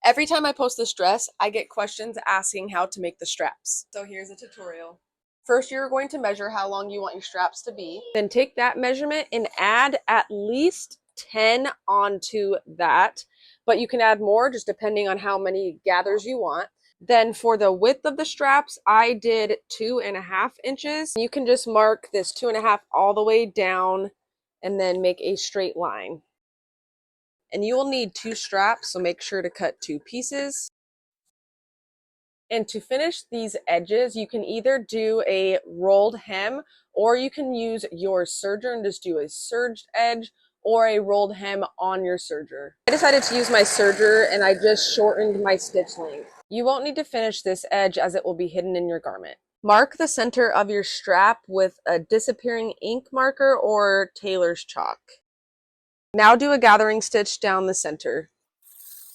Every time I post this dress, I get questions asking how to make the straps. So here's a tutorial. First, you're going to measure how long you want your straps to be. Then take that measurement and add at least 10 onto that. But you can add more just depending on how many gathers you want. Then for the width of the straps, I did 2.5 inches. You can just mark this 2.5 all the way down and then make a straight line. And you will need 2 straps, so make sure to cut 2 pieces. And to finish these edges, you can either do a rolled hem or you can use your serger and just do a serged edge or a rolled hem on your serger. I decided to use my serger and I just shortened my stitch length. You won't need to finish this edge as it will be hidden in your garment. Mark the center of your strap with a disappearing ink marker or tailor's chalk. Now do a gathering stitch down the center.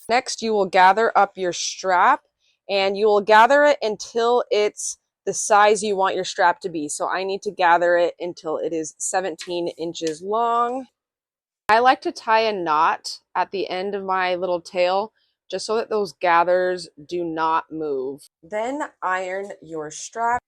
Next, you will gather up your strap and you will gather it until it's the size you want your strap to be. So I need to gather it until it is 17 inches long. I like to tie a knot at the end of my little tail just so that those gathers do not move. Then iron your strap.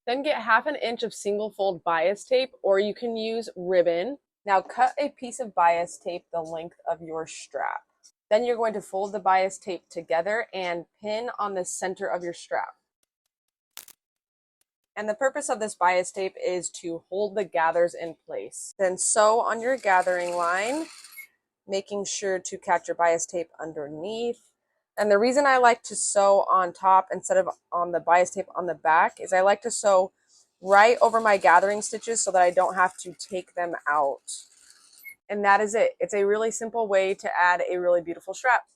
Then get 1/2 inch of single fold bias tape, or you can use ribbon. Now cut a piece of bias tape the length of your strap. Then you're going to fold the bias tape together and pin on the center of your strap. And the purpose of this bias tape is to hold the gathers in place. Then sew on your gathering line, making sure to catch your bias tape underneath. And the reason I like to sew on top instead of on the bias tape on the back is I like to sew right over my gathering stitches so that I don't have to take them out. And that is it. It's a really simple way to add a really beautiful strap.